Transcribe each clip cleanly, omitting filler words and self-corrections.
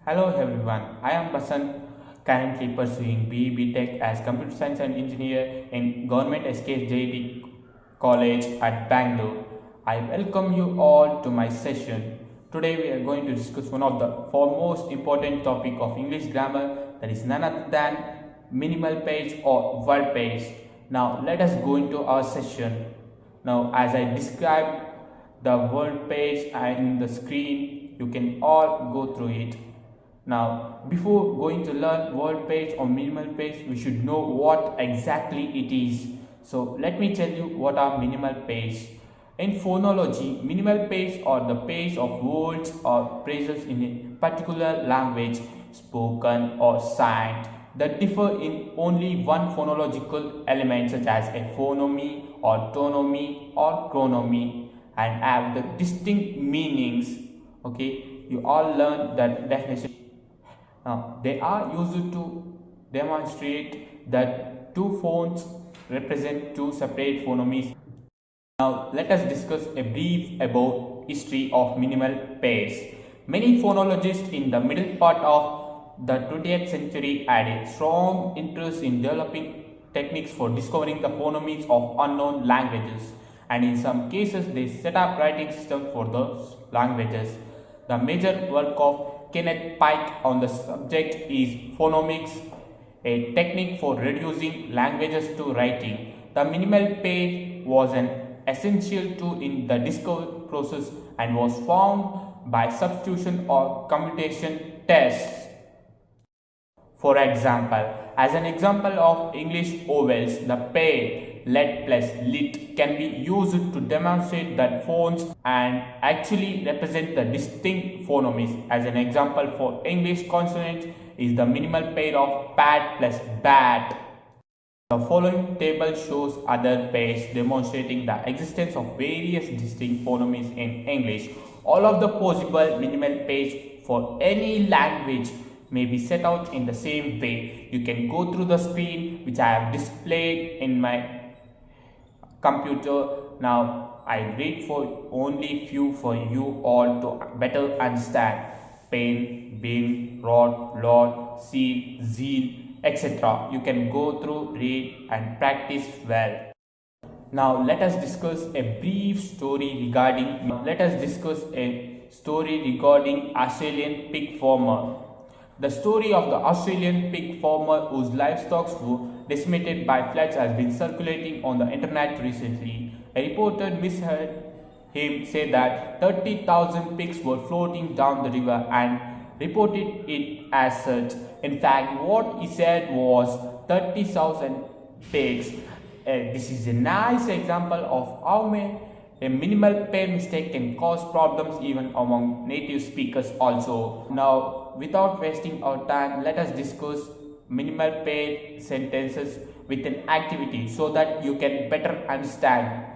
Hello everyone, I am Basant, currently pursuing BE Tech as Computer Science and Engineer in Government SKSJTI College at Bangalore. I welcome you all to my session. Today we are going to discuss one of the foremost important topic of English grammar, that is none other than minimal page or word page. Now let us go into our session. Now as I described the word page and the screen, you can all go through it. Now, before going to learn word page or minimal page, we should know what exactly it is. So, let me tell you what are minimal page. In phonology, minimal page are the page of words or phrases in a particular language, spoken or signed, that differ in only one phonological element such as a phoneme or toneme or chronome and have the distinct meanings. Okay, you all learned that definition. Now, they are used to demonstrate that two phones represent two separate phonemes. Now, let us discuss a brief about history of minimal pairs. Many phonologists in the middle part of the 20th century had a strong interest in developing techniques for discovering the phonemes of unknown languages, and in some cases they set up writing systems for those languages. The major work of Kenneth Pike on the subject is phonomics, a technique for reducing languages to writing. The minimal pair was an essential tool in the discovery process and was found by substitution or commutation tests. For example, as an example of English vowels, the pair let plus lit can be used to demonstrate that phones and actually represent the distinct phonemes. As an example for English consonants is the minimal pair of pat plus bat. The following table shows other pairs demonstrating the existence of various distinct phonemes in English. All of the possible minimal pairs for any language may be set out in the same way. You can go through the screen which I have displayed in my computer. Now I read for only few for you all to better understand. Pen, bin, rod, lord, seal, zeal, etc. You can go through, read and practice well. Now let us discuss a brief story regarding Australian pig farmer. The story of the Australian pig farmer whose livestock were decimated by floods has been circulating on the internet recently. A reporter misheard him say that 30,000 pigs were floating down the river and reported it as such. In fact, what he said was 30,000 pigs. This is a nice example of how a minimal pair mistake can cause problems even among native speakers also. Now, without wasting our time, let us discuss minimal pair sentences with an activity so that you can better understand.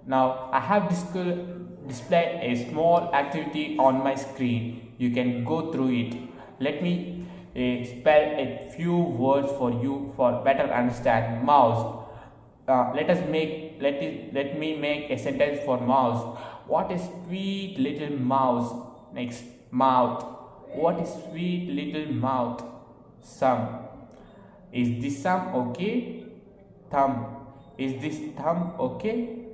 Now, I have displayed a small activity on my screen. You can go through it. Let me spell a few words for you for better understand. Mouse. Let me make a sentence for mouse. What is sweet little mouse? Next, mouth. What is sweet little mouth? Thumb. Is this thumb okay? Thumb. Is this thumb okay?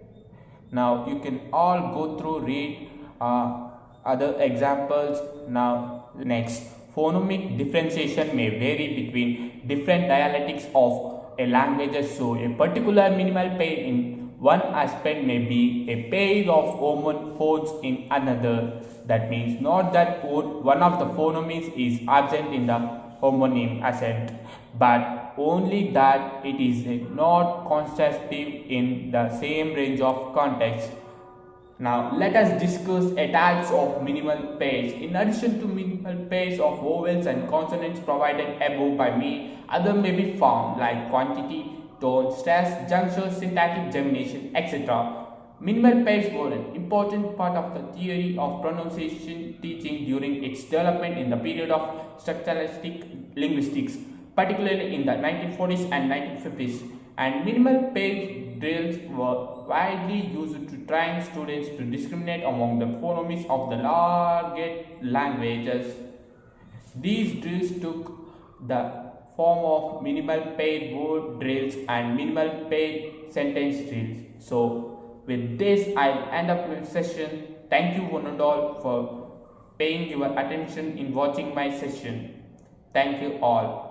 Now you can all go through, read other examples. Now next, phonemic differentiation may vary between different dialectics of a language, so a particular minimal pair in one aspect may be a pair of homophones in another. That means not that one of the phonemes is absent in the homonym accent, but only that it is not constitutive in the same range of context. Now let us discuss a types of minimal pairs. In addition to minimal pairs of vowels and consonants provided above by me, other may be found like quantity, tone, stress, juncture, syntactic gemination, etc. Minimal pairs were an important part of the theory of pronunciation teaching during its development in the period of structuralistic linguistics, particularly in the 1940s and 1950s. And minimal pair drills were widely used to train students to discriminate among the phonemes of the larger languages. These drills took the form of minimal paid word drills and minimal paid sentence drills. So with this, I'll end up my session. Thank you one and all for paying your attention in watching my session. Thank you all.